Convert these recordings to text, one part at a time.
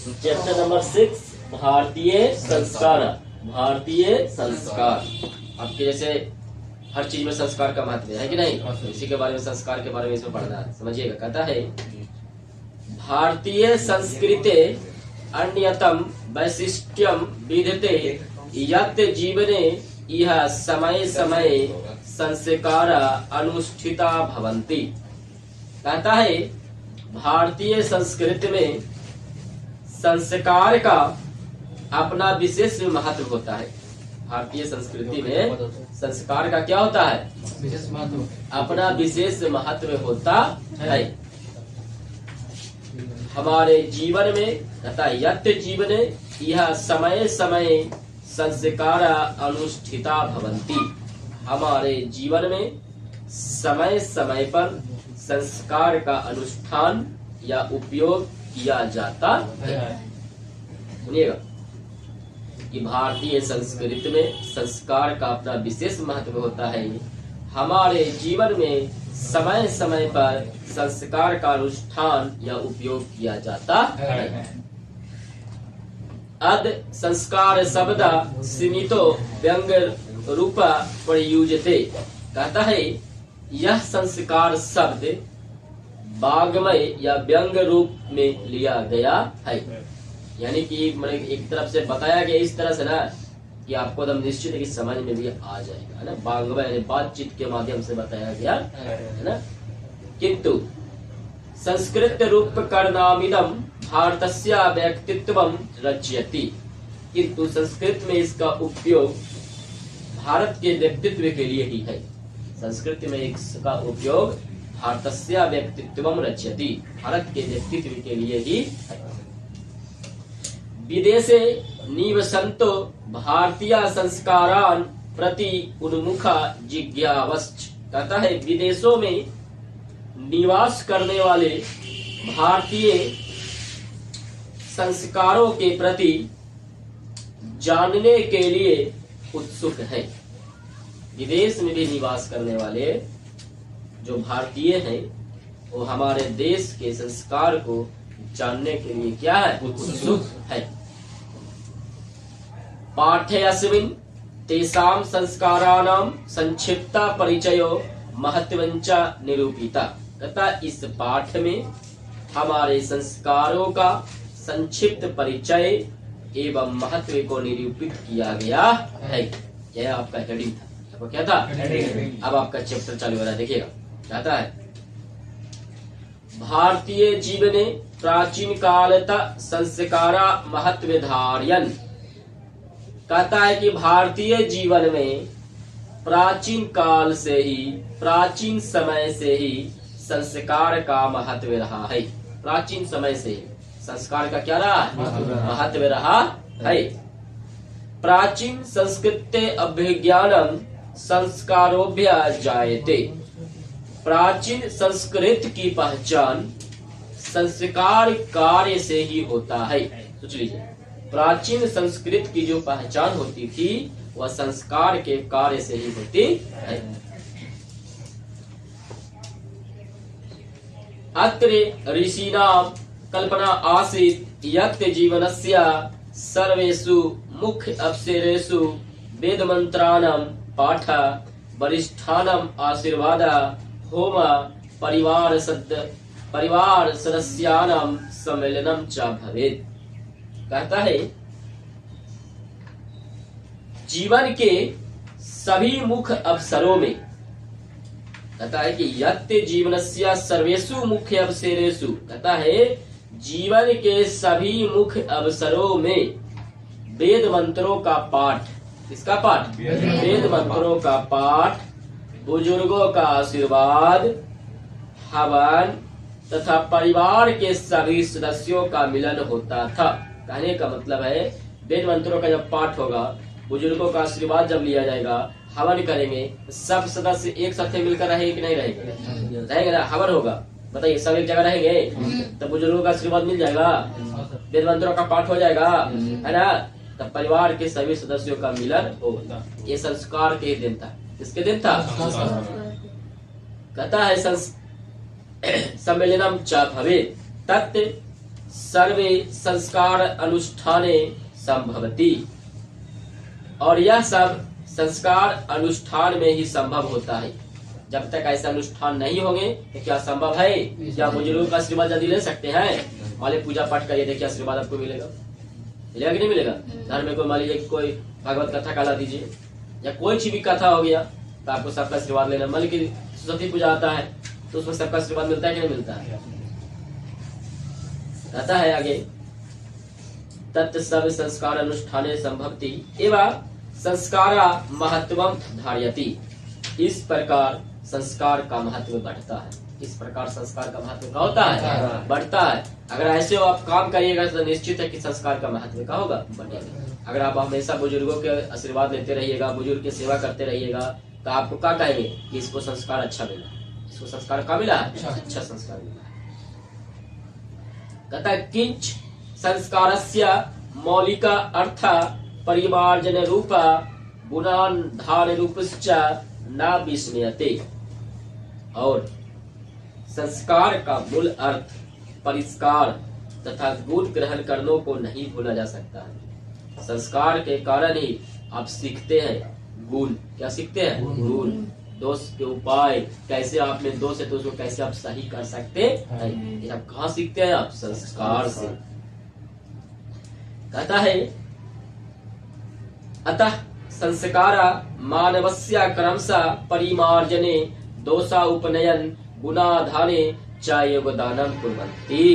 Chapter number 6 भारतीय संस्कार। भारतीय संस्कार आपके जैसे हर चीज में संस्कार का महत्व है कि नहीं, इसी के बारे में संस्कार के बारे में इसमें पढ़ना है। समझिएगा, कहता है भारतीय संस्कृते अन्यतम वैशिष्ट्यम विद्यते यत् जीवने यह समय समय संस्कार अनुष्ठिता भवन्ति। कहता है भारतीय संस्कृति में संस्कार का अपना विशेष महत्व होता है। भारतीय संस्कृति में संस्कार का क्या होता है? विशेष महत्व, अपना विशेष महत्व होता है। हमारे जीवन में तथा यत् जीवने यह समय समय संस्कार अनुष्ठिता भवन्ति। हमारे जीवन में समय समय पर संस्कार का अनुष्ठान या उपयोग किया जाता है। सुनिएगा कि भारतीय संस्कृति में संस्कार का अपना विशेष महत्व होता है। हमारे जीवन में समय समय पर संस्कार का अनुष्ठान या उपयोग किया जाता है। अद संस्कार शब्द सीमितो व्यंग रूप प्रयुज्यते। कहता है यह संस्कार शब्द वाग्मय या व्यंग रूप में लिया गया है। यानी कि मैंने एक तरफ से बताया गया इस तरह से ना कि आपको एकदम निश्चित है कि समझ में भी आ जाएगा, है ना। वाग्मय यानी बातचीत के माध्यम से बताया गया है ना। किंतु संस्कृत रूप करनामिदम भारतस्य व्यक्तित्वम रचयति। किंतु संस्कृत में इसका उपयोग भारत के व्यक्तित्व के लिए ही है। संस्कृत में इसका उपयोग भारतस्य व्यक्तित्वम रचयति, भारत के व्यक्तित्व के लिए ही है। विदेशे निवसन्तो भारतीय संस्कारान प्रति उन्मुखा जिज्ञावश्च। कहता है विदेशों में निवास करने वाले भारतीय संस्कारों के प्रति जानने के लिए उत्सुक है। विदेश में भी निवास करने वाले जो भारतीय हैं वो हमारे देश के संस्कार को जानने के लिए क्या है? उत्सुक है। पाठ्यस्मिन् तेषां संस्काराणां संक्षिप्ता परिचयो महत्वञ्च निरूपिता। तथा इस पाठ में हमारे संस्कारों का संक्षिप्त परिचय एवं महत्व को निरूपित किया गया है। यह आपका हेडिंग था। आपको क्या था? अब आपका चैप्टर चालू हो रहा है, देखिएगा। कहता है भारतीय जीवने प्राचीन कालतः संस्कारा महत्व धारयन्। कहता है कि भारतीय जीवन में प्राचीन काल से ही, प्राचीन समय से ही संस्कार का महत्व रहा है। प्राचीन समय से ही संस्कार का क्या रहा है? महत्व रहा है। प्राचीन संस्कृते अभिज्ञानम संस्कारोभ्य जायते। प्राचीन संस्कृत की पहचान संस्कार कार्य से ही होता है। सोच लीजिए, प्राचीन संस्कृत की जो पहचान होती थी वह संस्कार के कार्य से ही होती है। अत्र ऋषीणां कल्पना आसीत् यत् जीवनस्य सर्वेषु मुख्य अवसरेषु वेद मंत्राणां पाठ, वरिष्ठानां आशीर्वाद, होम, परिवार सदस्यानां सम्मेलनं च भवेत्। कहता है जीवन के सभी मुख्य अवसरों में, कहता है कि यत् जीवनस्य सर्वेषु मुख्य अवसरेषु, कहता है जीवन के सभी मुख्य अवसरों में वेद मंत्रों का पाठ। किसका पाठ? वेद मंत्रों का पाठ, बुजुर्गों का आशीर्वाद, हवन तथा परिवार के सभी सदस्यों का मिलन होता था। कहने का मतलब है वेद मंत्रों का जब पाठ होगा, बुजुर्गों का आशीर्वाद जब लिया जाएगा, हवन करेंगे, सब सदस्य एक साथ मिलकर रहेंगे कि नहीं रहेंगे? रहेंगे ना। हवन होगा, बताइए, सब एक जगह रहेंगे तो बुजुर्गों का आशीर्वाद मिल जाएगा, वेद मंत्रों का पाठ हो जाएगा, है ना। तब परिवार के सभी सदस्यों का मिलन होगा। ये संस्कार के दिन था। किसके दिन था? कहता है सम्मेलनम च भवेत् तत् सर्वे संस्कार अनुष्ठाने संभवति, और यह सब संस्कार अनुष्ठान में ही संभव होता है। जब तक ऐसा अनुष्ठान नहीं होंगे तो क्या संभव है? क्या बुजुर्गों का आशीर्वाद जल्दी ले सकते हैं? मान लीजिए पूजा पाठ करिए, देखिए आशीर्वाद आपको मिलेगा, मिलेगा कि नहीं मिलेगा? घर में कोई मान लीजिए कोई भागवत कथा करा दीजिए, या कोई सी भी कथा हो गया तो आपको सबका आशीर्वाद लेना। मान लीजिए सरस्वती पूजा आता है तो उसमें सबका आशीर्वाद मिलता है कि नहीं मिलता है? कहता है आगे, तत् सब संस्कार अनुष्ठाने संभवति एवं संस्कारा महत्वम धारयति। इस प्रकार संस्कार का महत्व बढ़ता है। इस प्रकार संस्कार का महत्व क्या होता है? बढ़ता है। अगर ऐसे आप काम करिएगा तो निश्चित है कि संस्कार का महत्व क्या होगा? बढ़ेगा। अगर आप हमेशा बुजुर्गों के आशीर्वाद लेते रहिएगा, बुजुर्ग की सेवा करते रहिएगा, तो आपको क्या कहेंगे कि इसको संस्कार अच्छा मिला, इसको संस्कार क्या मिला? अच्छा संस्कार मिला। कहता किंच संस्कारस्य मौलिक अर्थ परिमार्जन रूपा गुणान धान रूपश्च न विस्मयते। और संस्कार का मूल अर्थ परिष्कार तथा गुण ग्रहण करने को नहीं भूला जा सकता है। संस्कार के कारण ही आप सीखते हैं गुण। क्या सीखते हैं? गुण। दोष के उपाय, कैसे आप में दोष है तो उसको कैसे आप सही कर सकते हैं, ये आप कहाँ सीखते हैं? आप संस्कार से। कहता है अतः संस्कारा मानवस्य क्रमशः परिमार्जने दोषा उपनयन गुणाधाने च योगदानम कुर्वन्ति।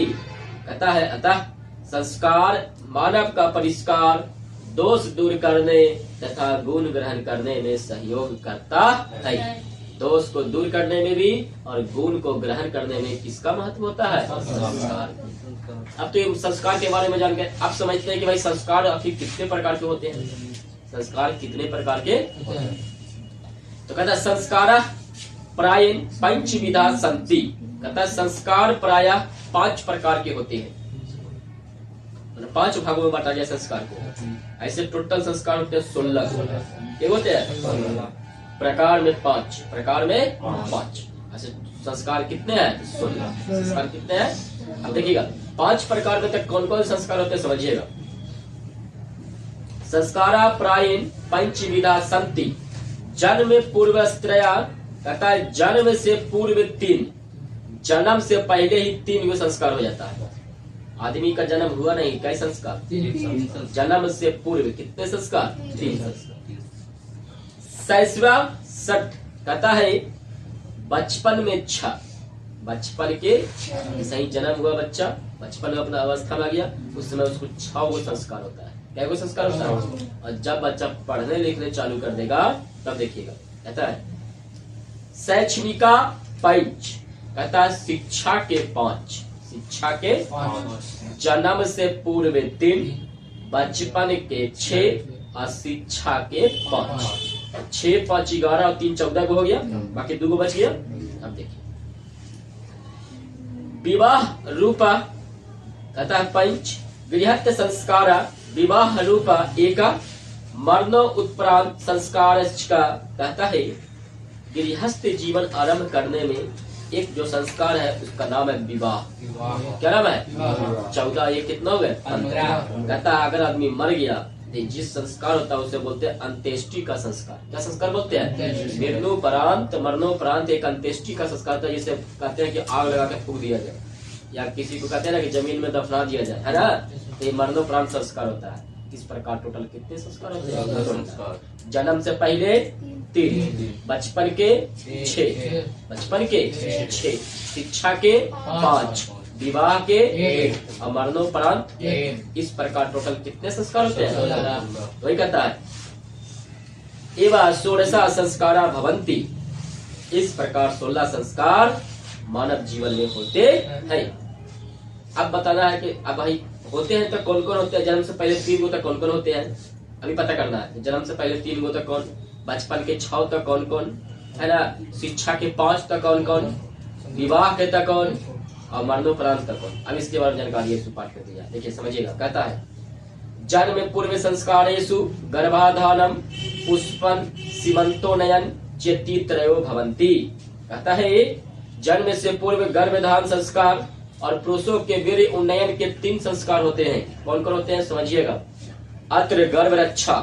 कहता है अतः संस्कार मानव का परिष्कार, दोष दूर करने तथा गुण ग्रहण करने में सहयोग करता है। दोष को दूर करने में भी और गुण को ग्रहण करने में किसका महत्व होता है? संस्कार। अब तो ये संस्कार के बारे में जान के आप समझते हैं कि भाई संस्कार आखिर कितने प्रकार के होते हैं? संस्कार कितने प्रकार के होते हैं? तो कहता है संस्कार प्राय पंचविधा संति। कहता है संस्कार प्राय 5 प्रकार के होते हैं। 5 भागों में बांटा गया संस्कार को। ऐसे टोटल संस्कार होते हैं 16 ये होते हैं प्रकार में 5। प्रकार में 5 ऐसे संस्कार कितने हैं? 16 संस्कार कितने हैं? अब देखिएगा 5 प्रकार में तक कौन कौन संस्कार होते हैं समझिएगा। संस्कारा प्राय पंचविधा संति। जन्म पूर्व स्त्रया। कहता है जन्म से पूर्व 3, जन्म से पहले ही 3 गो संस्कार हो जाता है। आदमी का जन्म हुआ नहीं, कई संस्कार? जन्म से पूर्व कितने संस्कार? 3 संस्कार। सैसवा सठ। कहता है बचपन में 6। बचपन के सही जन्म हुआ बच्चा, बचपन में अपना अवस्था में आ गया, उस समय उसको 6 गो संस्कार होता है। क्या गो संस्कार होता है? और जब बच्चा पढ़ने लिखने चालू कर देगा तब देखिएगा। कहता है शैक्षणिका 5। कहता है शिक्षा के 5। शिक्षा के 5। जन्म से पूर्व 3, बचपन के 6 और शिक्षा के 5। 6 5 11 और 3 14 को हो गया, बाकी 2 को बच गया। अब देखिए विवाह रूपा। कहता है पंच गृहस्थ संस्कार विवाह रूपा एक मरणो उत्प्रांत संस्कार का। कहता है गृहस्थ जीवन आरंभ करने में एक जो संस्कार है उसका नाम है विवाह। क्या नाम है? 14 ये कितना हो गए? 15। कहता है अगर आदमी मर गया तो जिस संस्कार होता है उसे बोलते हैं अंत्येष्टि का संस्कार। क्या संस्कार बोलते हैं? मरणोपरांत एक अंत्येष्टि का संस्कार होता है, जिसे कहते हैं कि आग लगा के फूक दिया जाए, या किसी को कहते हैं ना कि जमीन में दफना दिया जाए, है ना? तो ये मरणोपरांत संस्कार होता है। इस प्रकार टोटल कितने संस्कार होते हैं? जन्म से पहले 3, बचपन के 6, बचपन के 6, शिक्षा के 5, विवाह के 1 और मरणोपरांत 1। इस प्रकार टोटल कितने संस्कार होते हैं? वही कहता है एवं 16 संस्कारा भवन्ति। इस प्रकार 16 संस्कार मानव जीवन में होते हैं। अब बताना है कि अब भाई होते हैं तो कौन कौन होते हैं? जन्म से पहले 3 गो तक कौन कौन होते हैं अभी पता करना है। जन्म से पहले 3 गो तक कौन, बचपन के 6 तक कौन कौन, है ना? शिक्षा के 5 तक कौन कौन, विवाह के तक कौन और मरणोपरांत तक कौन। अब इसके बारे में जानकारी है पाठ कर दिया। देखिए समझिएगा। कहता है जन्म पूर्व संस्कारेषु गर्भाधानम पुष्पन सीमंतोनयन चेती त्रयो भवन्ति। कहता है जन्म से पूर्व गर्भधान संस्कार, और पुरुषों के वीर्य उन्नयन के 3 संस्कार होते हैं। कौन कौन होते हैं समझिएगा। अत्र गर्भ रक्षा,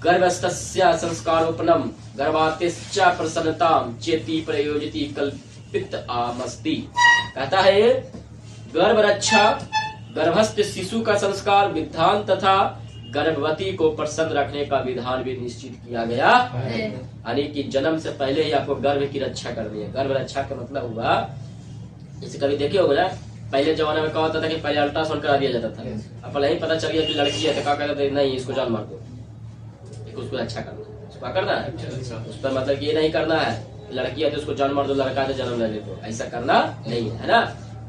गर्भस्थस्य संस्कारोपनम, गर्भातिश्च प्रसन्नताम चेति प्रयोजति कल्पित आमस्ति। कहता है गर्भ रक्षा, गर्भस्थ शिशु का संस्कार विधान तथा गर्भवती को प्रसन्न रखने का विधान भी निश्चित किया गया है। यानी कि जन्म से पहले ही आपको गर्भ की रक्षा करनी है। गर्भ रक्षा का मतलब हुआ, जैसे कभी देखे होगा ना, पहले जमाने में क्या होता था कि पहले अल्ट्रासाउंड करा दिया जाता था। अब पहले ही पता चल गया कि लड़की है तो क्या कहते थे, नहीं इसको जान मार दो, उसको अच्छा करना है। उसको क्या करना है, उस पर मतलब ये नहीं करना है लड़की है तो उसको जान मार दो, लड़का है तो जन्म ले दो, ऐसा करना नहीं है ना।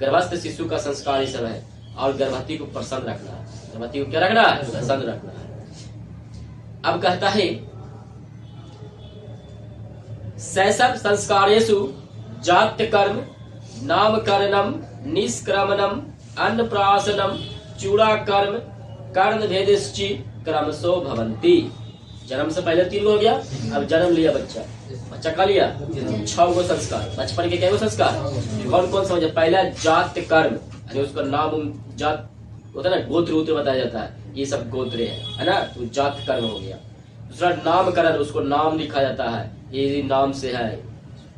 गर्भस्थ शिशु का संस्कार ये सब है। और गर्भवती को प्रसन्न रखना है। गर्भवती को क्या रखना है, प्रसन्न रखना है। अब कहता है शैशव संस्कारेषु जात्य कर्म, नामकरणम, निष्क्रमणम, अन्नप्राशनम, चूड़ा कर्म, कर्ण भेदिश्चि क्रमशो भवन्ति। जन्म से पहले 3 हो गया। अब जन्म लिया बच्चा, बच्चा का लिया 6 गो संस्कार। बचपन के क्या संस्कार, कौन कौन समझे। पहला जात कर्म, उसका नाम जात होता है ना, गोत्र उत्र बताया जाता है, ये सब गोत्र है ना, तो जात कर्म हो गया। दूसरा नामकरण, उसको नाम लिखा जाता है, ये नाम से है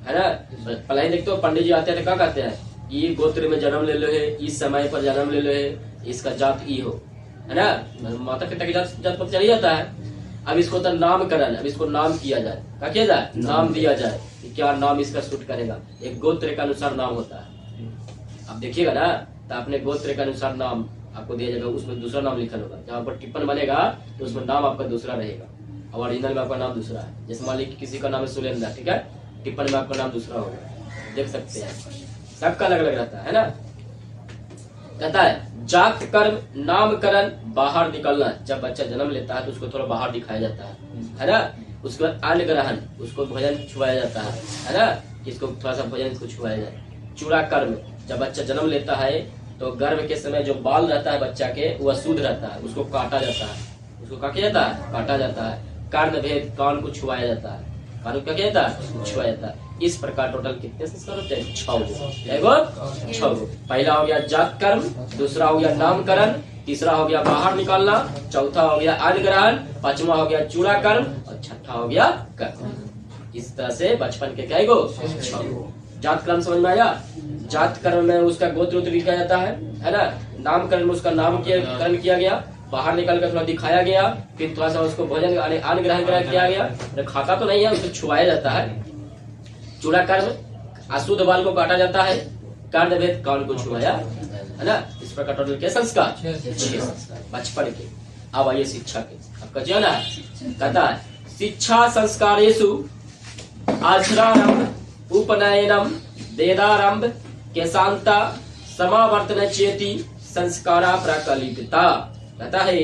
ना। पहले देखते हो पंडित जी आते हैं तो क्या कहते हैं, ये गोत्र में जन्म ले लो है, इस समय पर जन्म ले लो है, इसका जात ई हो, है ना। माता पिता की जात पता चल जाता है। अब इसको तो नामकरण, अब इसको नाम किया जाए, क्या किया जाए, नाम दिया जाए कि क्या नाम इसका सूट करेगा। एक गोत्र के अनुसार नाम होता है। अब देखिएगा ना, तो अपने गोत्र के अनुसार नाम आपको दिया जाएगा, उसमें दूसरा नाम लिखा होगा। जहाँ पर टिप्पण बनेगा तो उसमें नाम आपका दूसरा रहेगा, और ओरिजिनल में आपका नाम दूसरा है। जैसे मान लीजिए किसी का नाम है सुलेंद्र, ठीक है, टिप्पण में आपका नाम दूसरा होगा, देख सकते हैं, सबका अलग अलग रहता है ना। कहता है जात कर्म, नामकरण, बाहर निकलना। जब बच्चा जन्म लेता है तो उसको थोड़ा बाहर दिखाया जाता है ना। उसके बाद अन्न ग्रहण, उसको भोजन छुआया जाता है ना, इसको थोड़ा सा भोजन को छुआया जाए। चूड़ा कर्म, जब बच्चा जन्म लेता है तो गर्भ के समय जो बाल रहता है बच्चा के वह शुद्ध रहता है, उसको काटा जाता है। उसको क्या किया जाता है, काटा जाता है। कर्ण भेद, कान को छुआया जाता है, कान को क्या किया जाता है, छुआया जाता है। इस प्रकार टोटल कितने संस्कार होते हैं, 6 गो। पहला हो गया जात कर्म, दूसरा हो गया नामकरण, तीसरा हो गया बाहर निकालना, चौथा हो गया अन्न ग्रहण, पांचवा हो गया चूड़ा कर्म, और छठा हो गया कर्म। इस तरह से बचपन के क्या गो, 6 गो। जात कर्म समझ में आया। जात कर्म में उसका गोत्र उत्र लिखा जाता है ना। नामकरण में उसका नाम कर्म किया गया, बाहर निकल कर थोड़ा दिखाया गया, फिर थोड़ा सा उसको भोजन अन्न ग्रहण किया गया। खाता तो नहीं है, उसको छुआया जाता है। चूड़ा कर्म, अशुद्ध बाल को काटा जाता है। कर्ण भेद, कान को छुआया, है ना। इस प्रकार टोटल के संस्कार 6 संस्कार बचपन के। अब आइए शिक्षा के। आपका जो है ना, कहता है शिक्षा संस्कारेषु अक्षरारंभ, उपनयनम, वेदारंभ, केशांता, समावर्तन चेति संस्कारा प्रकल्पिता। कहता है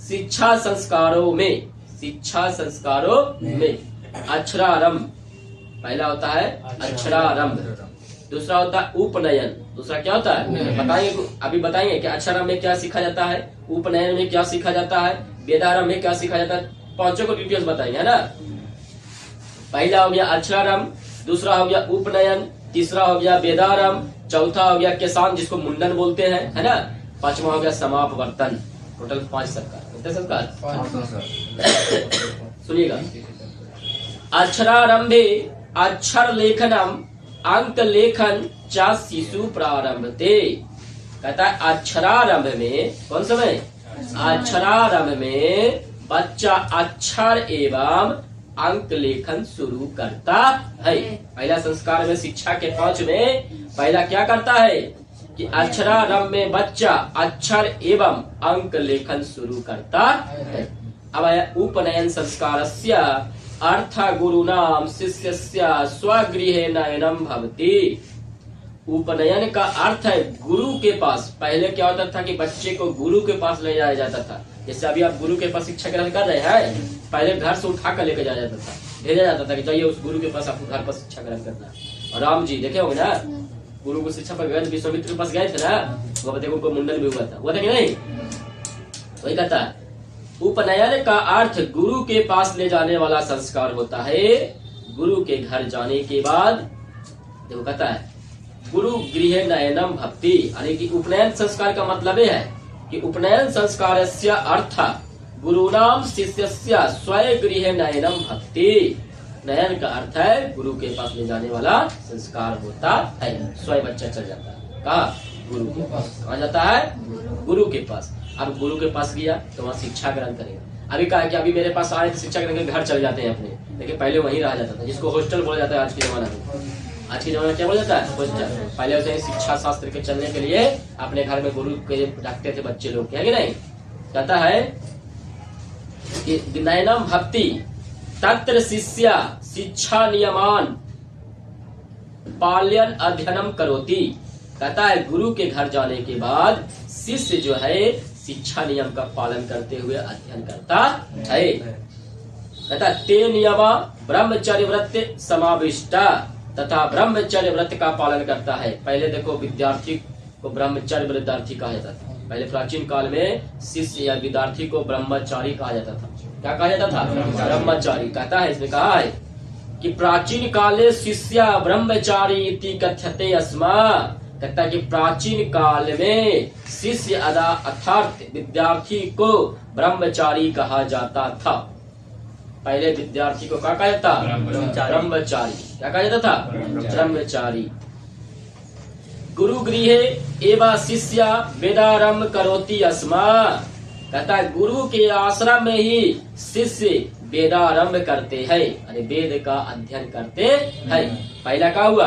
शिक्षा संस्कारों में, अक्षरारंभ पहला होता है अक्षरारंभ, दूसरा होता है उपनयन। दूसरा क्या होता है बताएंगे, अभी बताएंगे कि अक्षरारंभ में क्या सीखा जाता है, उपनयन में क्या सीखा जाता है, वेदारंभ में क्या सीखा जाता है, पांचों को डिटेल्स बताएंगे, है ना। पहला हो गया अक्षरारंभ, दूसरा हो गया उपनयन, तीसरा हो गया वेदारंभ, चौथा हो गया केशांत जिसको मुंडन बोलते हैं, है ना। पांचवा हो गया समापवर्तन। टोटल 5 संस्कार। कितने संस्कार, सुनिएगा। अक्षरारंभे अक्षर लेखनम, अंक लेखन च शिशु प्रारंभते। कहता है अक्षरारंभ में, कौन समय, अक्षरारंभ में बच्चा अक्षर एवं अंक लेखन शुरू करता है। पहला संस्कार में शिक्षा के 5 में पहला क्या करता है कि अक्षरारंभ में बच्चा अक्षर एवं अंक लेखन शुरू करता है। अब आया उपनयन संस्कारस्य अर्थ गुरुनाम शिष्यस्य स्वगृहे नयनम भवति। उपनयन का अर्थ है गुरु के पास। पहले क्या होता था कि बच्चे को गुरु के पास ले जाया जाता था। जैसे अभी आप गुरु के पास शिक्षा ग्रहण कर रहे हैं, पहले घर से उठा कर लेके जाया जाता था, भेजा जाता था कि जाइए उस गुरु के पास आपको घर पर शिक्षा ग्रहण करना है। और राम जी देखे होंगे ना, गुरु को शिक्षा पर गए, विश्वामित्र के पास गए थे ना, वहां देखो उनको मुंडन भी हुआ था कि नहीं। वही कहता है उपनयन का अर्थ गुरु के पास ले जाने वाला संस्कार होता है। गुरु के घर जाने के बाद देखो कहता है गुरु गृह नयनम भक्ति, यानी कि उपनयन संस्कार का मतलब यह है कि उपनयन संस्कारस्य अर्थ गुरुनाम शिष्यस्य स्वयं गृह नयनम भक्ति। नयन का अर्थ है गुरु के पास ले जाने वाला संस्कार होता है। स्वयं बच्चा चल जाता है कहा? गुरु के पास। कहाँ जाता है? गुरु के पास। अब गुरु के पास गया तो वहाँ शिक्षा ग्रहण करेगा। अभी कहा है कि अभी मेरे पास आए तो शिक्षा ग्रहण के घर चले जाते हैं अपने, लेकिन पहले वहीं रहा जाता था, जिसको हॉस्टल बोला जाता है आज के जमाना में। आज के जमाने में क्या बोला जाता है? हॉस्टल। पहले उसे शिक्षा शास्त्र के चलने के लिए अपने घर में गुरु के रखते थे बच्चे लोग, क्या कि नहीं? कहता है कि नयनम भक्ति तत्र शिष्य शिक्षा नियमान पाल्यन अध्ययनम करोति। कहता है गुरु के घर जाने के बाद शिष्य जो है शिक्षा नियम का पालन करते हुए अध्ययन करता है। कहता ते नियमा ब्रह्मचर्य व्रत समाविष्टा, तथा ब्रह्मचर्य व्रत का पालन करता है। पहले देखो विद्यार्थी को ब्रह्मचर्य विद्यार्थी कहा जाता था। पहले प्राचीन काल में शिष्य या विद्यार्थी को ब्रह्मचारी कहा जाता था। क्या कहा जाता था? ब्रह्मचारी। कहता है इसमें कहा है कि प्राचीन काले शिष्य ब्रह्मचारी इति कथ्यते अस्मा। कहता है कि प्राचीन काल में शिष्य अर्थात विद्यार्थी को ब्रह्मचारी कहा जाता था। पहले विद्यार्थी को क्या कहा जाता? ब्रह्मचारी। क्या कहा जाता था? ब्रह्मचारी। गुरु गृहे एवं शिष्य वेदारंभ करोति अस्मा। कहता है गुरु के आश्रम में ही शिष्य वेदारंभ करते हैं, अरे वेद का अध्ययन करते हैं। पहला क्या हुआ?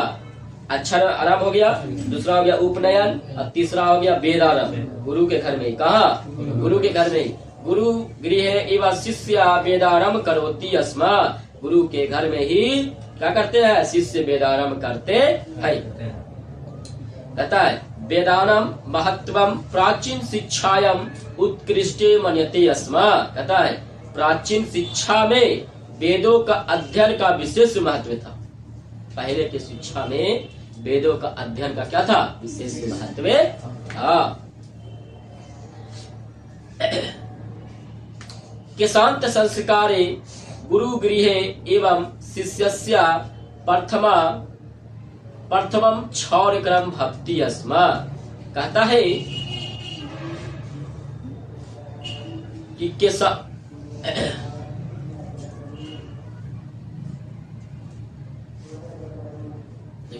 अक्षर आरंभ हो गया, दूसरा हो गया उपनयन और तीसरा हो गया वेदारंभ। गुरु के घर में। कहा? गुरु के घर में। गुरु गृह एवं शिष्य वेदारंभ करोति अस्मा। गुरु के घर में ही क्या करते हैं? शिष्य वेदारंभ करते हैं। कहता है वेदानम महत्वम प्राचीन शिक्षायम उत्कृष्टे मन्यते अस्मा। कहता है प्राचीन शिक्षा में वेदों का अध्ययन का विशेष महत्व था। पहले की शिक्षा में वेदों का अध्ययन का क्या था? विशेष महत्व था। केशांत संस्कारे गुरु गृहे एवं शिष्यस्य प्रथमम क्षौर क्रम भक्ति अस्मा। कहता है कि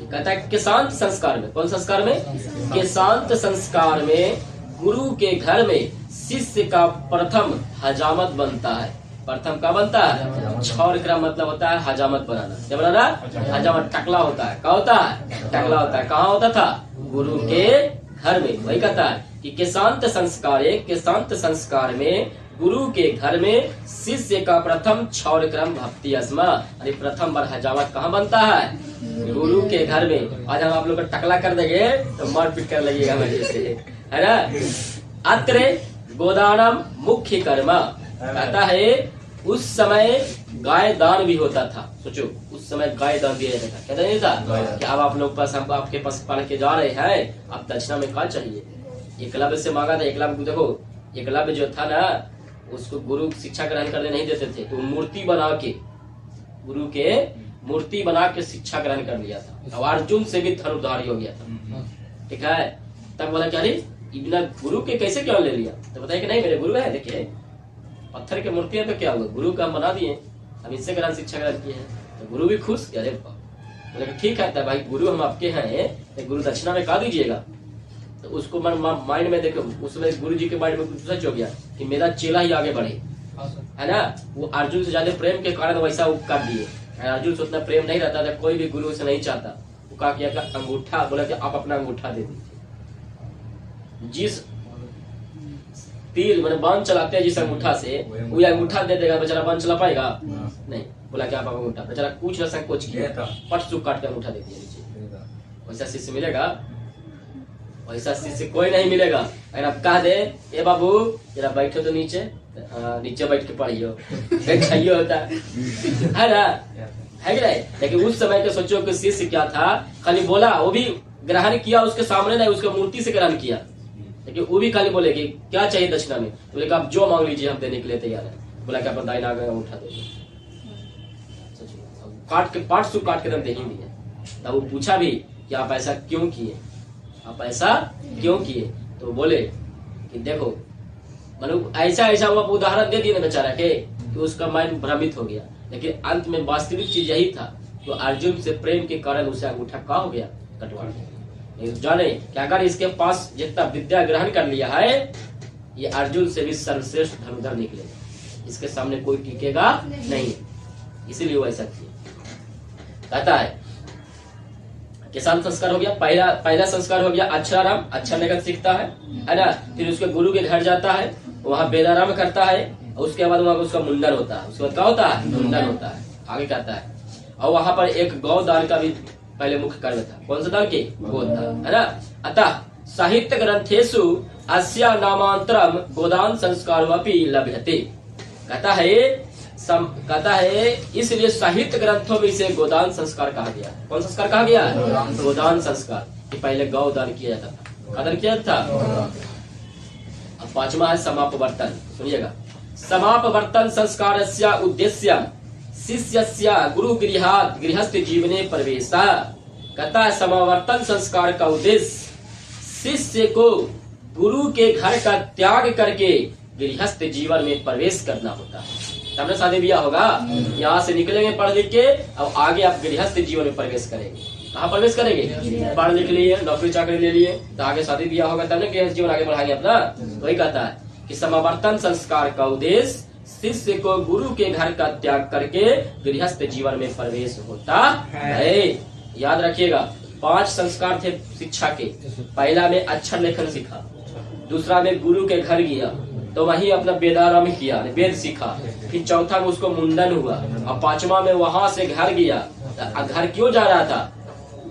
कहता है केशांत संस्कार में। कौन संस्कार में? केशांत संस्कार में गुरु के घर में शिष्य का प्रथम हजामत बनता है। प्रथम का बनता है? क्षौर क्रम मतलब होता है हजामत बनाना। क्या बनाना? हजामत। टकला होता है। क्या होता है? टकला होता है। कहाँ होता था? गुरु के घर में। वही कहता है कि केशांत संस्कार में गुरु के घर में शिष्य का प्रथम क्षौर क्रम भक्ति अस्मा। अरे प्रथम बार हजामत कहाँ बनता है? गुरु के घर में। आज हम आप लोग को टकला कर देंगे तो मार पीट कर लगेगा मजे से, है ना? अत्र गोदानम मुख्य कर्म। कहता है उस समय गाय दान भी होता था। सोचो उस समय गाय दान दिया जाता था। कहता नहीं था कि अब आप लोग पास हम आपके पास पढ़ के जा रहे हैं, आप दक्षिणा में क्या चाहिए? एकलव्य से मांगा था। एकलव्य देखो, एकलव्य जो था ना उसको गुरु शिक्षा ग्रहण करने नहीं देते थे, तो मूर्ति बना के गुरु के मूर्ति बना के शिक्षा ग्रहण कर लिया था। अब अर्जुन से भी धनुर्धारी हो गया था। ठीक है? तब बोला क्या रे बिना गुरु के कैसे क्यों ले लिया? तो बताया कि नहीं मेरे गुरु है, देखिए पत्थर की मूर्ति है तो क्या हुआ, गुरु का हम बना दिए, हम इससे ग्रहण शिक्षा ग्रहण किए हैं। तो गुरु भी खुश। अरे बोले ठीक है भाई गुरु हम आपके हैं, तो गुरु दक्षिणा में कहा दीजिएगा। तो उसको माइंड में देखो, उसमें गुरु जी के माइंड में कुछ सच हो गया कि मेरा चेला ही आगे बढ़े, है ना? वो अर्जुन से ज्यादा प्रेम के कारण वैसा वो कर दिए। अर्जुन से उतना प्रेम नहीं रहता था, कोई भी गुरु से नहीं चाहता। वो कहा कि अंगूठा, बोला कि आप अपना अंगूठा दे दीजिए। जिस तीर मैंने बांध चलाते हैं जिस अंगूठा से, वो अंगूठा दे देगा, बेचारा बांध चला पाएगा? नहीं। बोला कि आप अंगूठा, बेचारा कुछ न संकोच किया, पट सुख काट के अंगूठा दे दिया नीचे। वैसा शिष्य मिलेगा? वैसा शिष्य कोई नहीं मिलेगा। अगर आप कह दे ए बाबू जरा बैठो तो नीचे, नीचे बैठ के पढ़ियो, बैठाइयो होता है ना? है कि नहीं? लेकिन उस समय के सोचो कि शिष्य क्या था, खाली बोला, वो भी ग्रहण किया उसके सामने नहीं, उसके मूर्ति से ग्रहण किया। लेकिन वो भी खाली बोले कि क्या चाहिए दक्षिणा में? बोले कि आप जो मांग लीजिए हम देने के लिए तैयार है। बोला कि आप दाहिना उठा दे, काट के पाट सु काट के दम दे ही दिया। तब वो पूछा भी कि आप ऐसा क्यों किए, आप ऐसा क्यों किए। तो बोले कि देखो, मतलब ऐसा ऐसा वो उदाहरण दे दिए ना बेचारा के कि उसका माइंड भ्रमित हो गया। लेकिन अंत में वास्तविक चीज यही था कि अर्जुन से प्रेम के कारण उसे अंगूठा का हो गया, कटवा दिया। जाने कि अगर इसके पास जितना विद्या ग्रहण कर लिया है, ये अर्जुन से भी सर्वश्रेष्ठ धनुधर निकलेगा, इसके सामने कोई टिकेगा नहीं, इसीलिए वो ऐसा किया। कहता है किसान संस्कार हो गया, पहला संस्कार हो गया अक्षराराम, अच्छा लेकर सीखता है ना। फिर उसके गुरु के घर जाता है, वहाँ वेदाराम करता है, और उसके बाद वहाँ उसका मुंडन होता है। उसके बाद क्या होता है, मुंडन होता है। आगे कहता है और वहाँ पर एक गौ दान का भी पहले मुख्य कार्य था। कौन सा दान के, गोदान, है ना। अतः साहित्य ग्रंथेषु अस्या नामांतरम गोदान संस्कारमपि लभ्यते। कहता है इसलिए साहित्य ग्रंथों में इसे गोदान संस्कार कहा गया। कौन संस्कार कहा गया, गोदान संस्कार, कि पहले गौ दान किया जाता था। कदर किया था। अब पांचवा है समापवर्तन, सुनिएगा। समापवर्तन संस्कारस्य उद्देश्य शिष्यस्य गुरु गृहस्थ जीवने प्रवेशः। कहता है समावर्तन संस्कार का उद्देश्य शिष्य को गुरु के घर का त्याग करके गृहस्थ जीवन में प्रवेश करना होता है। तब शादी ब्याह होगा, यहाँ से निकलेंगे पढ़ लिख के, अब आगे आप गृहस्थ जीवन में प्रवेश करेंगे। कहाँ प्रवेश करेंगे, पढ़ लिख लिए, नौकरी चाकरी ले लिए, तो आगे शादी ब्याह होगा, तब ना गृहस्थ जीवन आगे बढ़ाएंगे अपना। वही कहता है कि समावर्तन संस्कार का उद्देश्य शिष्य को गुरु के घर का त्याग करके गृहस्थ जीवन में प्रवेश होता है। याद रखिएगा, 5 संस्कार थे शिक्षा के। पहला में अक्षर लेखन सीखा, दूसरा में गुरु के घर गया तो वहीं अपना वेदारंभ किया, वेद सीखा। फिर चौथा में उसको मुंडन हुआ, और 5वां में वहां से घर गया। घर क्यों जा रहा था,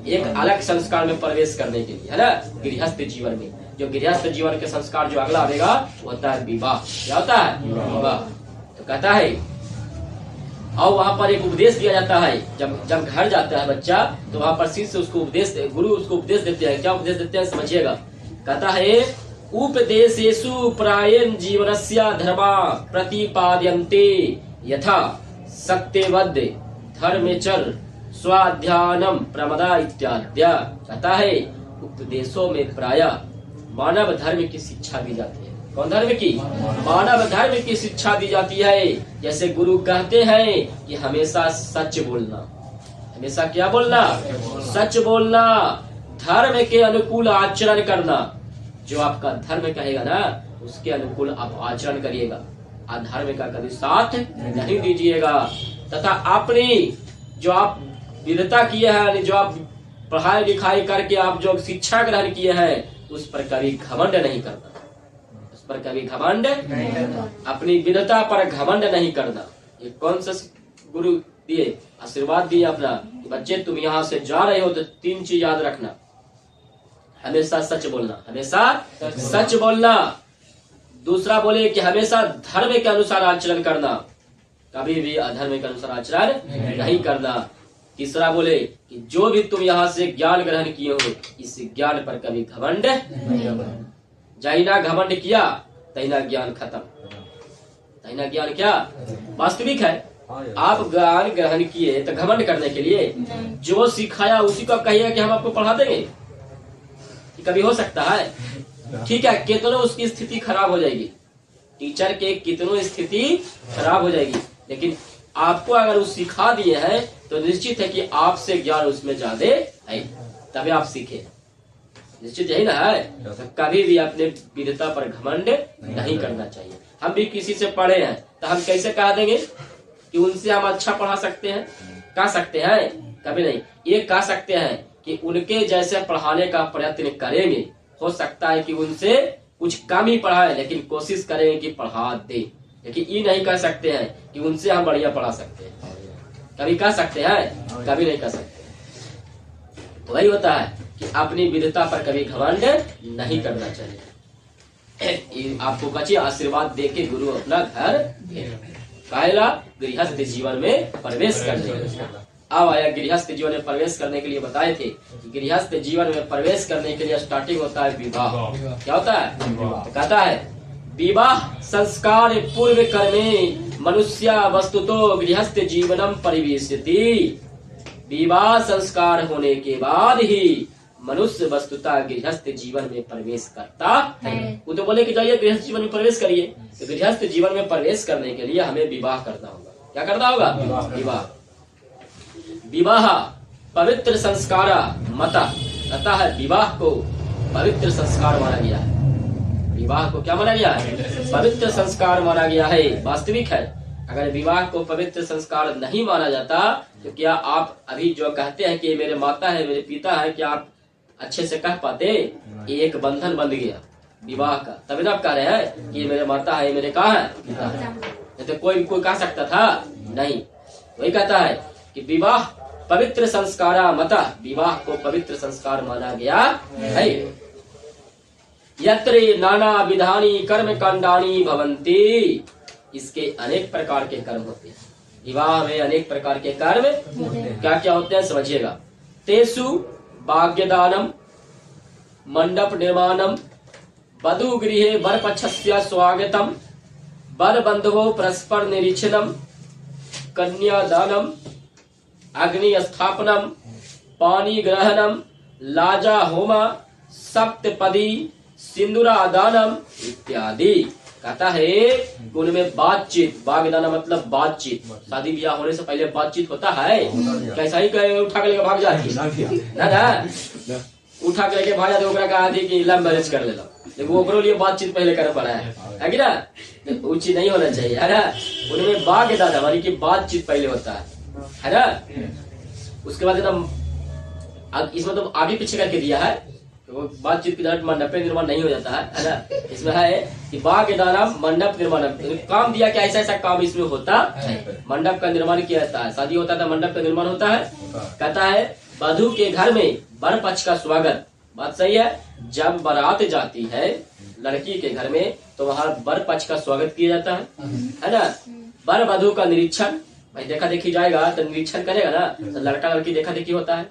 एक अलग संस्कार में प्रवेश करने के लिए, है ना, गृहस्थ जीवन में। जो गृहस्थ जीवन के संस्कार जो अगला आएगा वो होता है विवाह। क्या होता है, विवाह। तो कहता है और वहां पर एक उपदेश दिया जाता है। जब घर जाता है बच्चा, तो वहां पर शिष्य उसको उपदेश, गुरु उसको उपदेश देते हैं। क्या उपदेश देते हैं समझिएगा। कहता है उपदेशेषु प्रायेण जीवनस्य धर्मा प्रतिपाद्यन्ते यथा सत्यवद् धर्मचर स्वाध्यानम प्रमदा इत्याद्या। कहता है उपदेशों में प्रायः मानव धर्म की शिक्षा दी जाती है। कौन धर्म की, मानव धर्म की शिक्षा दी जाती है। जैसे गुरु कहते हैं कि हमेशा सच बोलना, हमेशा क्या बोलना, सच बोलना, धर्म के अनुकूल आचरण करना। जो आपका धर्म कहेगा ना उसके अनुकूल आप आचरण करिएगा, अधर्म का कभी साथ नहीं दीजिएगा। तथा अपनी जो आप विद्वता किए हैं, जो आप पढ़ाई लिखाई करके आप जो शिक्षा ग्रहण किए हैं, उस पर कभी घमंड नहीं करना, उस पर कभी घमंड नहीं करना, अपनी विद्वता पर घमंड नहीं करना। ये कौन सा गुरु दिए, आशीर्वाद दिए अपना, बच्चे तुम यहाँ से जा रहे हो तो 3 चीज याद रखना। हमेशा सच बोलना, हमेशा सच बोलना। दूसरा बोले कि हमेशा धर्म के अनुसार आचरण करना, कभी भी अधर्म के अनुसार आचरण नहीं करना। तीसरा बोले कि जो भी तुम यहाँ से ज्ञान ग्रहण किए हो, इस ज्ञान पर कभी घमंड जैना घमंड किया तैना ज्ञान खत्म। तैना ज्ञान क्या वास्तविक है। आप ज्ञान ग्रहण किए तो घमंड करने के लिए, जो सिखाया उसी को कहिए कि हम आपको पढ़ा देंगे, कभी हो सकता है। ठीक है, कितनों उसकी स्थिति खराब हो जाएगी, टीचर के कितनों स्थिति खराब हो जाएगी, लेकिन आपको अगर वो सिखा दिए हैं तो निश्चित है कि आपसे ज्ञान उसमें ज्यादा है, तभी आप सीखे। निश्चित यही ना है। तो कभी भी अपने विद्वता पर घमंड नहीं करना चाहिए। हम भी किसी से पढ़े हैं तो हम कैसे कह देंगे कि उनसे हम अच्छा पढ़ा सकते हैं, कह सकते हैं? कभी नहीं। ये कह सकते हैं कि उनके जैसे पढ़ाने का प्रयत्न करेंगे, हो सकता है कि उनसे कुछ कम ही पढ़ाए, लेकिन कोशिश करेंगे कि पढ़ा दे। लेकिन ये नहीं कह सकते हैं कि उनसे हम बढ़िया पढ़ा सकते हैं। कभी कह सकते हैं? कभी नहीं कह सकते। वही होता है कि अपनी विद्वता पर कभी घमंड नहीं करना चाहिए। आपको बच्चे आशीर्वाद देके गुरु अपना घर पहला गृहस्थ जीवन में प्रवेश करने। अब आया गृहस्थ जीवन में प्रवेश करने के लिए बताए थे कि गृहस्थ जीवन में प्रवेश करने के लिए स्टार्टिंग होता है विवाह। क्या होता है? तो कहता है विवाह संस्कार पूर्व कर्मे मनुष्य वस्तुतो गृहस्थ जीवनम परिवेशति। विवाह संस्कार होने के बाद ही मनुष्य वस्तुतः गृहस्थ जीवन में प्रवेश करता है। वो तो बोले कि जाइए गृहस्थ जीवन में प्रवेश करिए, तो गृहस्थ जीवन में प्रवेश करने के लिए हमें विवाह करना होगा। क्या करना होगा? विवाह। विवाह पवित्र संस्कार मता, अतः विवाह को पवित्र संस्कार माना गया है। विवाह को क्या माना गया है? पवित्र संस्कार माना गया है। वास्तविक है, अगर विवाह को पवित्र संस्कार नहीं माना जाता तो क्या आप अभी जो कहते हैं कि मेरे माता है मेरे पिता है, क्या आप अच्छे से कह पाते? एक बंधन बंध गया विवाह का, तभी ना आप कह रहे हैं कि मेरे माता है मेरे कहा है पिता है। नहीं तो कोई कह सकता था? नहीं। वही कहता है कि विवाह पवित्र संस्कारा मता, विवाह को पवित्र संस्कार माना गया है। यत्र नाना विधानी कर्म कांडानी भवन्ति, इसके अनेक प्रकार के कर्म होते हैं। विवाह में अनेक प्रकार के कर्म क्या क्या होते हैं समझिएगा। तेसु भाग्यदानम, मंडप निर्माणम, वधु गृहे वर पक्षस्य स्वागतम, वर बंधवो परस्पर निरीक्षणम, कन्यादानम, अग्नि स्थापनम, पानी ग्रहणम, लाजा होमा, सप्तपदी, सिंदूरादानम इत्यादि। कहता है उनमें बातचीत, वाग्दान मतलब बातचीत, शादी ब्याह होने से पहले बातचीत होता है। कैसा ही कहे उठा के लेके भाग जाती ना, उठा के लेके भाग जाते, ओकरा कहा थी कि लव मैरिज कर लेला, लेकिन ओकरो लिए बातचीत पहले करना पड़ा है कि ना? उचित नहीं होना चाहिए, है ना? उनमें वाग्दान हमारी की बातचीत पहले होता है ना? उसके बाद एकदम इसमें तो आगे पीछे करके दिया है, तो बातचीत के दौरान मंडप निर्माण नहीं हो जाता है ना? इसमें है कि वाग्दानम मंडप निर्माण, काम दिया कि ऐसा ऐसा काम इसमें होता है। मंडप का निर्माण किया जाता है, शादी होता था मंडप का निर्माण होता है। कहता है वधु के घर में वर पक्ष का स्वागत, बात सही है। जब बारात जाती है लड़की के घर में तो वहाँ वर पक्ष का स्वागत किया जाता है ना? वर वधु का निरीक्षण, भाई देखा देखी जाएगा तो निरीक्षण करेगा ना, तो लड़का लड़की देखा देखी होता है,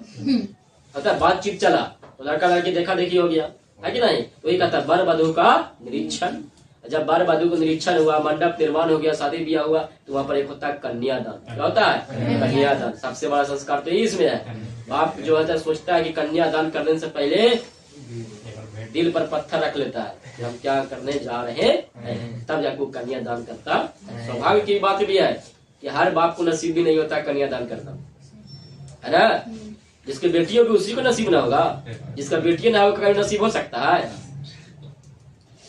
बातचीत चला तो लड़का लड़की देखा देखी हो गया, है कि नहीं? तो ये कहता है वर वधु का निरीक्षण। जब वर वधु को निरीक्षण हुआ, मंडप निर्माण हो गया, शादी ब्याह हुआ, तो वहाँ पर एक होता है कन्यादान। क्या होता है? कन्यादान। सबसे बड़ा संस्कार तो इसमें है। बाप जो है सोचता है कि कन्यादान करने से पहले दिल पर पत्थर रख लेता है कि हम क्या करने जा रहे हैं, तब जाकर कन्यादान करता। सौभाग्य की बात भी है कि हर बाप को नसीब भी नहीं होता कन्यादान करना, है ना? जिसके बेटी होगी उसी को नसीब ना होगा, जिसका बेटी ना होगा कभी नसीब हो सकता है?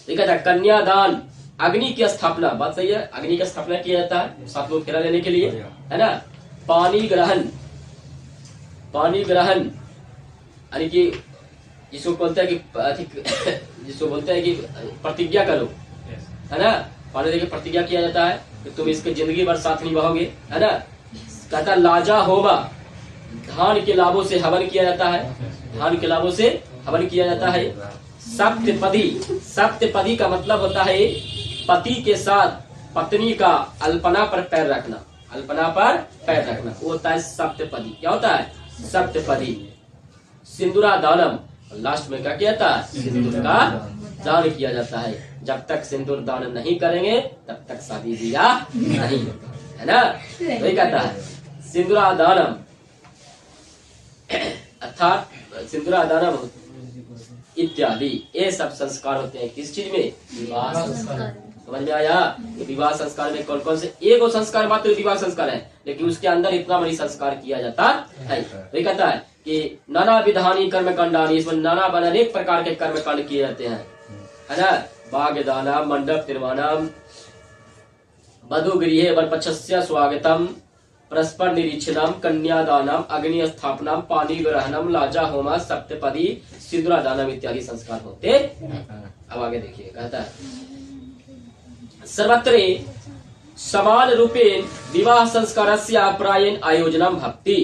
ठीक है। कन्यादान, अग्नि की स्थापना, बात सही है, अग्नि की स्थापना किया जाता है सातवें फेरा लेने के लिए, है ना? पानी ग्रहण, पानी ग्रहण यानी कि जिसको बोलते हैं कि जिसको बोलते हैं कि प्रतिज्ञा करो, है ना? पानी देके प्रतिज्ञा किया जाता है कि तुम इसके जिंदगी भर साथ निभाओगे, है ना? कहता लाजा होमा, धान के लाभों से हवन किया जाता है, धान के लाभों से हवन किया जाता है। सप्तपदी, सप्तपदी का मतलब होता है पति के साथ पत्नी का अल्पना पर पैर रखना, अल्पना पर पैर रखना, वो होता है सप्तपदी। क्या होता है? सप्तपदी। सिंदूरा दानम, लास्ट में क्या किया जाता है? सिंदूर का दान किया जाता है। जब तक सिंदूर दान नहीं करेंगे तब तक शादी ब्याह नहीं होगा, है ना? वही कहता है सिंदूरा दानम, अर्थात सिंदूरा दानम इत्यादि, ये सब संस्कार होते हैं किस चीज में? विवाह संस्कार। समझ में आया? विवाह संस्कार में कौन कौन से? एक वो संस्कार मात्र विवाह संस्कार है, लेकिन उसके अंदर इतना बड़ी संस्कार किया जाता है। वही कहता है कि नाना विधानी कर्म कांडानी, इसमें नाना अनेक प्रकार के कर्म कांड किए जाते हैं, है ना? वाग्दानम, मंडप निर्माणम, वधु गृहे वर पक्षस्य स्वागतम, परस्पर निरीक्षणम, कन्यादानम, अग्नि स्थापनम, पानी ग्रहणम, लाजा होमा, सप्तपदी, सिंदूरादानम इत्यादि संस्कार होते हैं। अब आगे देखिए, कहता है सर्वत्र समान रूपेण विवाह संस्कारस्य प्रायेण आयोजनम भक्ति।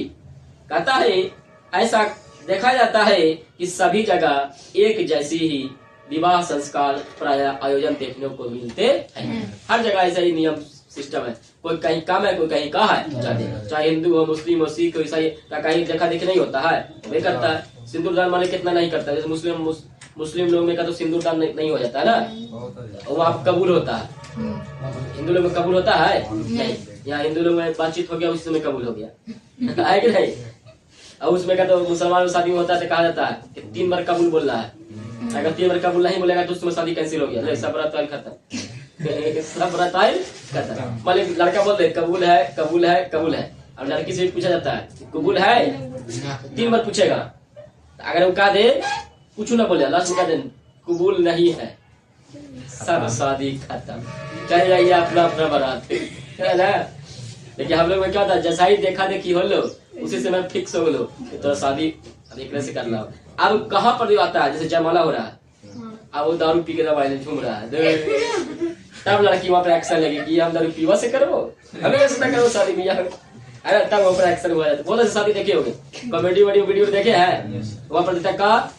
कहता है ऐसा देखा जाता है कि सभी जगह एक जैसी ही विवाह संस्कार प्राय आयोजन देखने को मिलते हैं। हर जगह ऐसा ही नियम सिस्टम है, कोई कहीं कम है कोई कहीं कहा है, चाहे हिंदू हो, मुस्लिम हो, सिख हो, ईसाई, कहीं देखा देखी नहीं होता है, वही करता है। सिंदूरदान माने कितना नहीं करता है, जैसे मुस्लिम लोग में का तो सिंदूरदान नहीं हो जाता है ना, वो आप कबूल होता है। हिंदू लोग में कबूल होता है नहीं, यहाँ हिंदू लोग में बातचीत हो गया उसी समय कबूल हो गया है कि नहीं? और उसमें का तो मुसलमान में शादी में होता है तो कहा जाता है कि 3 बार कबूल बोलना है, अगर 3 बार कबूल नहीं बोलेगा तो उसमें शादी कैंसिल हो गया, ले सब रताइल खत्म, सब रताइल खत्म। मान ली लड़का बोल दे कबूल है कबूल है कबूल है, अब लड़की से पूछा जाता है कबूल है, 3 बार पूछेगा, अगर वो कहा दे कुछ ना बोले, लास्ट में कहा दे कबूल नहीं है, सब शादी खत्म, चल जाइए अपना अपना बारात, है ना। लेकिन हम लोग में क्या होता है, जैसा ही देखा देखी हो लो उसी से मैं फिक्स हो लो तो शादी एक से कर लो। अब कहाँ पर आता है, जैसे जयमाला हो रहा है, अब वो दारू पी के दवाई झूम रहा है, तब लड़की वहाँ पर एक्शन लगेगी, हम दारू पीवा से करो, हमें ऐसा करो शादी में, अरे तब वहाँ पर एक्शन हुआ जाता है। बहुत ऐसे शादी देखे होंगे, कॉमेडी वीडियो देखे हैं, वहाँ पर देता का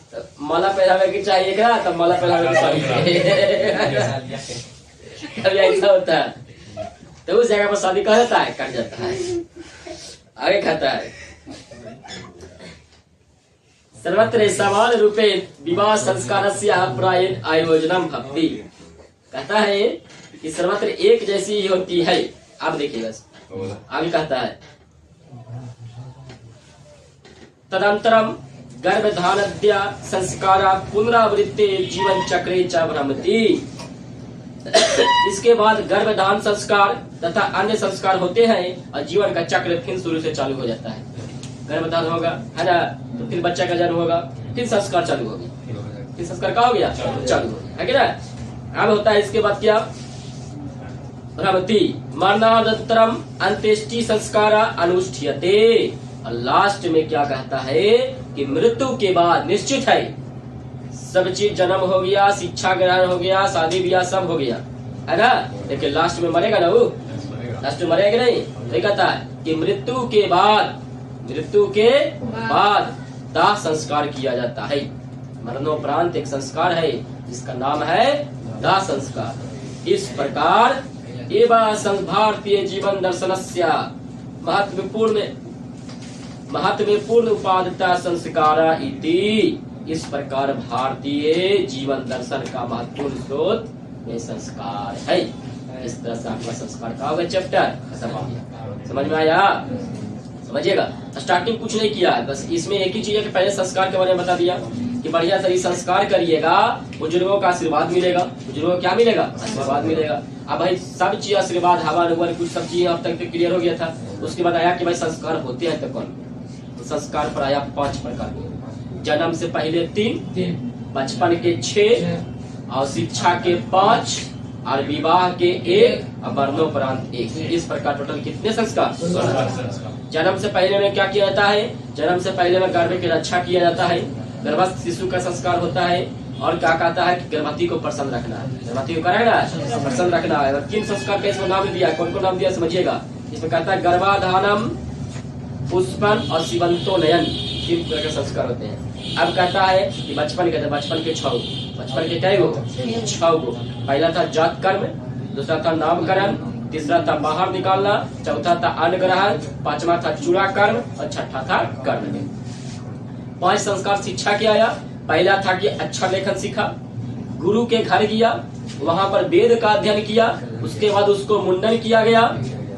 माला पहनावे की चाहिए क्या, तब माला पहनावे की शादी कभी ऐसा होता है, तो उस जगह पर शादी कहा जाता है, कट जाता है। आगे कहता है सर्वत्र समान रूपे विवाह संस्कारस्य प्रायेण आयोजनम भवति, कहता है कि सर्वत्र एक जैसी ही होती है। आप देखिए बस आगे कहता है तदंतरम गर्भधानद्या संस्कारा पुनरावृत्ते जीवन चक्रे च भ्रमति, इसके बाद गर्भधान संस्कार तथा अन्य संस्कार होते हैं और जीवन का चक्र फिर शुरू से चालू हो जाता है। गर्भधान होगा है ना, तो फिर बच्चा का जन्म होगा, फिर संस्कार चालू होगी, फिर संस्कार का हो गया चालू हो गया, है क्या ना। अब होता है इसके बाद क्या, भ्रमति मरणानंतरम अंत्येष्टि संस्कारा अनुष्ठीयते, और लास्ट में क्या कहता है कि मृत्यु के बाद निश्चित है सब चीज, जन्म हो गया, शिक्षा ग्रहण हो गया, शादी ब्याह सब हो गया, है ना, लेकिन लास्ट में मरेगा ना वो, लास्ट में मरेगा नहीं, तो कहता है कि मृत्यु के बाद दाह संस्कार किया जाता है। मरणोपरांत एक संस्कार है जिसका नाम है दाह संस्कार। इस प्रकार एवं भारतीय जीवन दर्शनस्य महत्वपूर्ण उपादेयता संस्कारा इति, इस प्रकार भारतीय जीवन दर्शन का महत्वपूर्ण स्रोत ये संस्कार है। इस तरह से आपका संस्कार का होगा चैप्टर खत्म हो गया, समझ में आया। समझिएगा, स्टार्टिंग कुछ नहीं किया है, बस इसमें एक ही चीज है कि पहले संस्कार के बारे में बता दिया कि बढ़िया से संस्कार करिएगा, बुजुर्गों का आशीर्वाद मिलेगा। बुजुर्गों को क्या मिलेगा, आशीर्वाद मिलेगा। अब भाई सब चीज आशीर्वाद, हवा नुवर कुछ सब चीज अब तक तो क्लियर हो गया था। उसके बाद आया कि भाई संस्कार होते हैं तो कौन, तो संस्कार पर आया 5 प्रकार के। जन्म से पहले 3, बचपन के 6 और शिक्षा के 5 और विवाह के 1 और मरणोपरांत 1। इस प्रकार टोटल कितने संस्कार। जन्म से पहले में क्या किया जाता है, जन्म से पहले में गर्भ की रक्षा किया जाता है, गर्भस्थ शिशु का संस्कार होता है। और क्या कहता है कि गर्भवती को प्रसन्न रखना है, गर्भवती को क्या रखना है, प्रसन्न रखना है। और 3 संस्कार का इसमें नाम दिया, कौन कौन नाम दिया समझिएगा। इसमें कहता है गर्भाधानम, पुष्पन और शिवंतो नयन, 3 तरह के संस्कार होते हैं। अब कहता है कि बचपन के 6, बचपन के क्या गो 6 गो। पहला था जात कर्म, दूसरा था नामकरण, तीसरा था बाहर निकालना, चौथा था अन्न ग्रहण, 5वां था चूड़ा कर्म और 6ठा था कर्म। 5 संस्कार शिक्षा के आया। पहला था कि अच्छा लेखन सीखा, गुरु के घर गया, वहां पर वेद का अध्ययन किया। उसके बाद उसको मुंडन किया गया,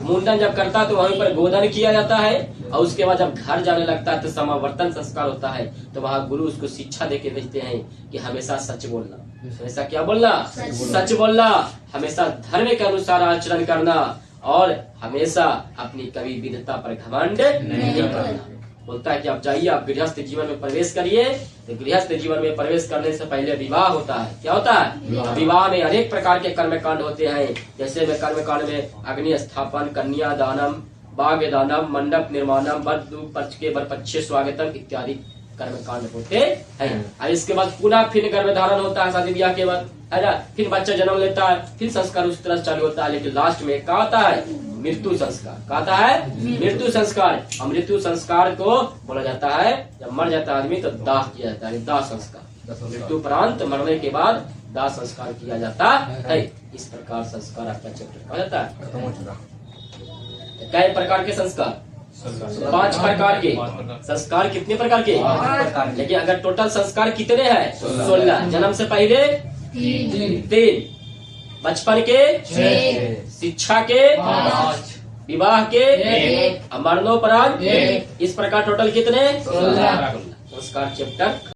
मुंडन जब करता है तो वहीं पर गोधन किया जाता है। और उसके बाद जब घर जाने लगता है तो समावर्तन संस्कार होता है। तो वहाँ गुरु उसको शिक्षा देके भेजते हैं कि हमेशा सच बोलना, हमेशा क्या बोलना, सच बोलना, हमेशा धर्म के अनुसार आचरण करना और हमेशा अपनी कभी विधता पर घमंड नहीं करना। बोलता है कि आप जाइए, आप गृहस्थ जीवन में प्रवेश करिए। तो गृहस्थ जीवन में प्रवेश करने से पहले विवाह होता है। क्या होता है, विवाह में अनेक प्रकार के कर्मकांड होते हैं। जैसे में कर्मकांड में अग्नि स्थापन, कन्या दानम, बाग दानम, मंडप निर्माणम, वर पक्षे स्वागतम इत्यादि कर्मकांड होते हैं। और इसके बाद पुनः फिर गर्भधारण होता है शादी ब्याह के बाद, है ना। फिर बच्चा जन्म लेता है, फिर संस्कार उस तरह चालू होता है। लेकिन लास्ट में क्या होता है, मृत्यु संस्कार। क्या आता है, मृत्यु संस्कार। और मृत्यु संस्कार को बोला जाता है जब मर जाता है आदमी तो दाह किया जाता है, दाह संस्कार। मृत्यु उपरांत मरने के बाद दाह संस्कार किया जाता है। इस प्रकार संस्कार आपका चैप्टर कहा जाता है। कई प्रकार के संस्कार, 5 प्रकार के संस्कार। कितने प्रकार के, लेकिन अगर टोटल संस्कार कितने हैं, 16। जन्म से पहले 3, बचपन के 6, शिक्षा के 5, विवाह के एक। मरणोपरांत एक। इस प्रकार टोटल कितने? 16। संस्कार चैप्टर